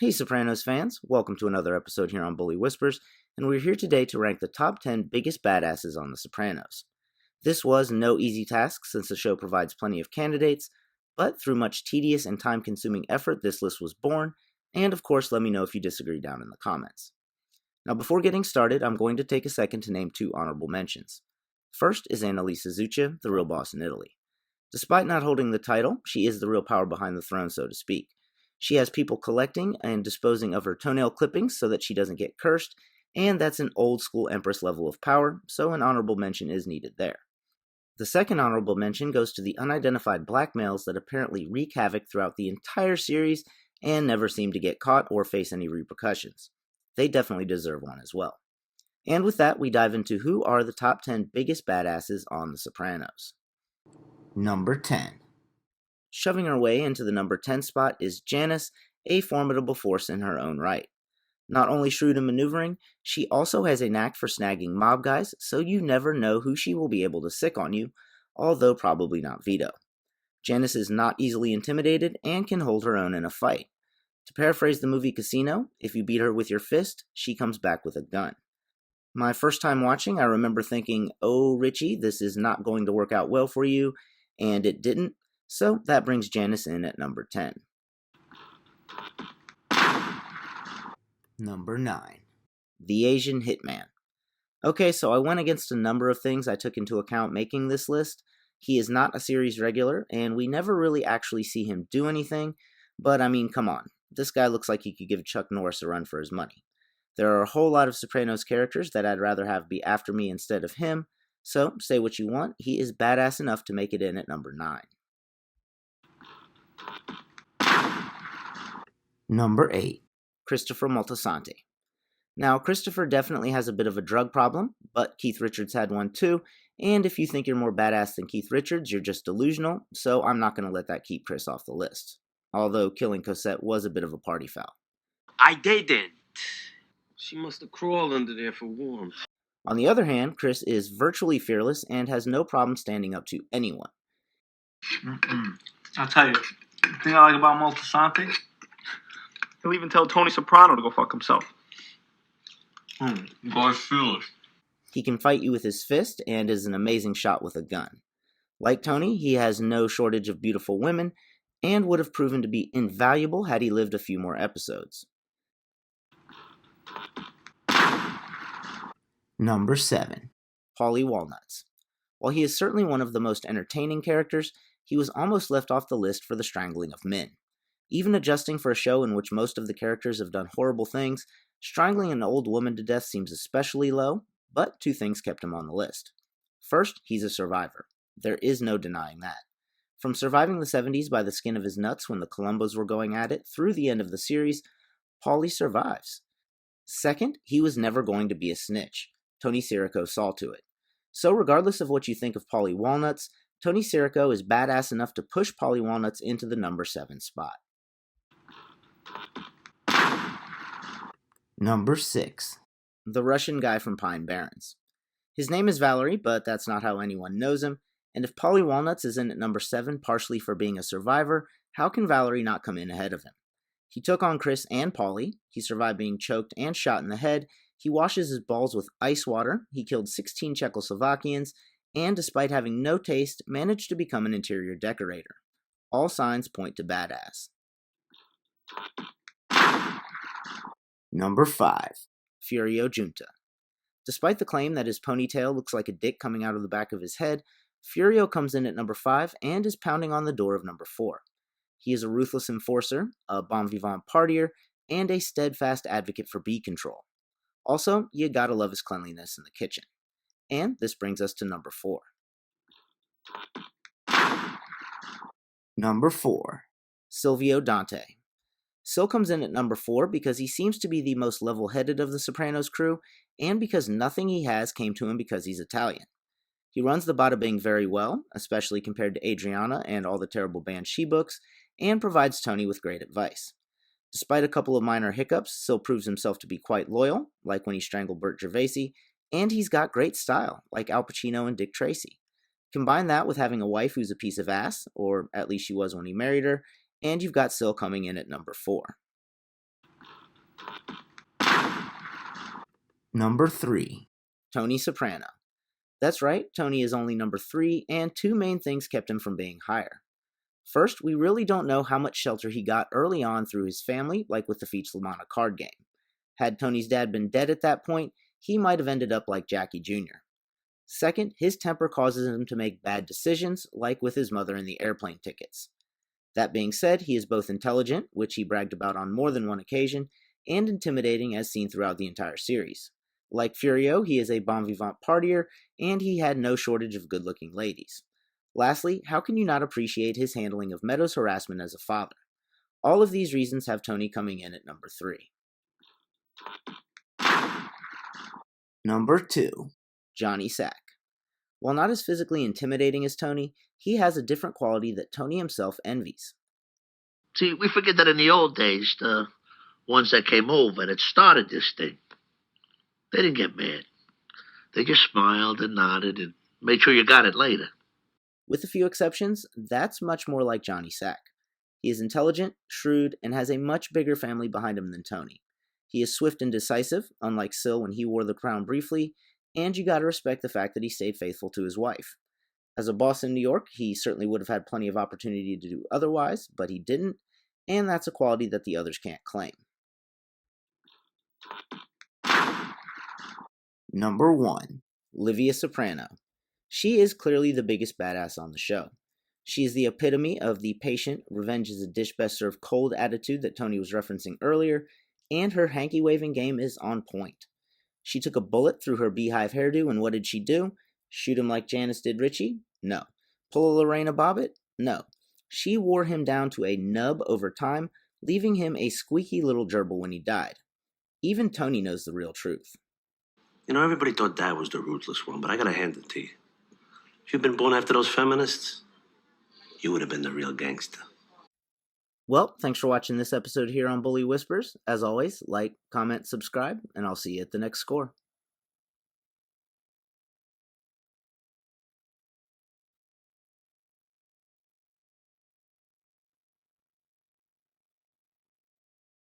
Hey Sopranos fans, welcome to another episode here on Bully Whispers, and we're here today to rank the top 10 biggest badasses on The Sopranos. This was no easy task since the show provides plenty of candidates, but through much tedious and time-consuming effort this list was born, and of course let me know if you disagree down in the comments. Now before getting started, I'm going to take a second to name two honorable mentions. First is Annalisa Zuccia, the real boss in Italy. Despite not holding the title, she is the real power behind the throne, so to speak. She has people collecting and disposing of her toenail clippings so that she doesn't get cursed, and that's an old school Empress level of power, so an honorable mention is needed there. The second honorable mention goes to the unidentified black males that apparently wreak havoc throughout the entire series and never seem to get caught or face any repercussions. They definitely deserve one as well. And with that, we dive into who are the top 10 biggest badasses on The Sopranos. Number 10. Shoving her way into the number 10 spot is Janice, a formidable force in her own right. Not only shrewd in maneuvering, she also has a knack for snagging mob guys, so you never know who she will be able to sick on you, although probably not veto. Janice is not easily intimidated and can hold her own in a fight. To paraphrase the movie Casino, if you beat her with your fist, she comes back with a gun. My first time watching, I remember thinking, oh Richie, this is not going to work out well for you, and it didn't. So that brings Janice in at number 10. Number 9. The Asian Hitman. Okay, so I went against a number of things I took into account making this list. He is not a series regular, and we never really actually see him do anything, but I mean, come on. This guy looks like he could give Chuck Norris a run for his money. There are a whole lot of Sopranos characters that I'd rather have be after me instead of him, so say what you want, he is badass enough to make it in at number 9. Number 8. Christopher Moltisante. Now, Christopher definitely has a bit of a drug problem, but Keith Richards had one too, and if you think you're more badass than Keith Richards, you're just delusional, so I'm not going to let that keep Chris off the list. Although killing Cosette was a bit of a party foul. I didn't. She must have crawled under there for warmth. On the other hand, Chris is virtually fearless and has no problem standing up to anyone. I'll tell you, the thing I like about Moltisante, he'll even tell Tony Soprano to go fuck himself. Guy's fearless. He can fight you with his fist and is an amazing shot with a gun. Like Tony, he has no shortage of beautiful women and would have proven to be invaluable had he lived a few more episodes. Number 7. Paulie Walnuts. While he is certainly one of the most entertaining characters, he was almost left off the list for the strangling of men. Even adjusting for a show in which most of the characters have done horrible things, strangling an old woman to death seems especially low, but two things kept him on the list. First, he's a survivor. There is no denying that. From surviving the 70s by the skin of his nuts when the Columbos were going at it through the end of the series, Paulie survives. Second, he was never going to be a snitch. Tony Sirico saw to it. So regardless of what you think of Paulie Walnuts, Tony Sirico is badass enough to push Paulie Walnuts into the number 7 spot. Number 6. The Russian guy from Pine Barrens. His name is Valerie, but that's not how anyone knows him, and if Paulie Walnuts is in at number 7 partially for being a survivor, how can Valerie not come in ahead of him? He took on Chris and Paulie, he survived being choked and shot in the head, he washes his balls with ice water, he killed 16 Czechoslovakians, and despite having no taste, managed to become an interior decorator. All signs point to badass. Number 5. Furio Junta. Despite the claim that his ponytail looks like a dick coming out of the back of his head, Furio comes in at number 5 and is pounding on the door of number 4. He is a ruthless enforcer, a bon vivant partier, and a steadfast advocate for bee control. Also, you gotta love his cleanliness in the kitchen. And this brings us to number 4. Number 4. Silvio Dante. Sil comes in at number 4 because he seems to be the most level-headed of the Sopranos crew, and because nothing he has came to him because he's Italian. He runs the bada bing very well, especially compared to Adriana and all the terrible bands she books, and provides Tony with great advice. Despite a couple of minor hiccups, Sil proves himself to be quite loyal, like when he strangled Bert Gervaisi, and he's got great style, like Al Pacino and Dick Tracy. Combine that with having a wife who's a piece of ass, or at least she was when he married her, and you've got Sil coming in at number 4. Number 3. Tony Soprano. That's right, Tony is only number 3, and two main things kept him from being higher. First, we really don't know how much shelter he got early on through his family, like with the Feach Lamana card game. Had Tony's dad been dead at that point, he might have ended up like Jackie Jr. Second, his temper causes him to make bad decisions, like with his mother and the airplane tickets. That being said, he is both intelligent, which he bragged about on more than one occasion, and intimidating as seen throughout the entire series. Like Furio, he is a bon vivant partier, and he had no shortage of good-looking ladies. Lastly, how can you not appreciate his handling of Meadows' harassment as a father? All of these reasons have Tony coming in at number 3. Number 2. Johnny Sack. While not as physically intimidating as Tony, he has a different quality that Tony himself envies. See, we forget that in the old days, the ones that came over that started this thing, they didn't get mad. They just smiled and nodded and made sure you got it later. With a few exceptions, that's much more like Johnny Sack. He is intelligent, shrewd, and has a much bigger family behind him than Tony. He is swift and decisive, unlike Sil when he wore the crown briefly, and you gotta respect the fact that he stayed faithful to his wife. As a boss in New York, he certainly would have had plenty of opportunity to do otherwise, but he didn't, and that's a quality that the others can't claim. Number 1. Olivia Soprano. She is clearly the biggest badass on the show. She is the epitome of the patient, revenge is a dish best served cold attitude that Tony was referencing earlier, and her hanky-waving game is on point. She took a bullet through her beehive hairdo, and what did she do? Shoot him like Janice did Richie? No. Pull a Lorena Bobbitt? No. She wore him down to a nub over time, leaving him a squeaky little gerbil when he died. Even Tony knows the real truth. You know, everybody thought Dad was the ruthless one, but I gotta hand it to you. If you'd been born after those feminists, you would have been the real gangster. Well, thanks for watching this episode here on Bully Whispers. As always, like, comment, subscribe, and I'll see you at the next score.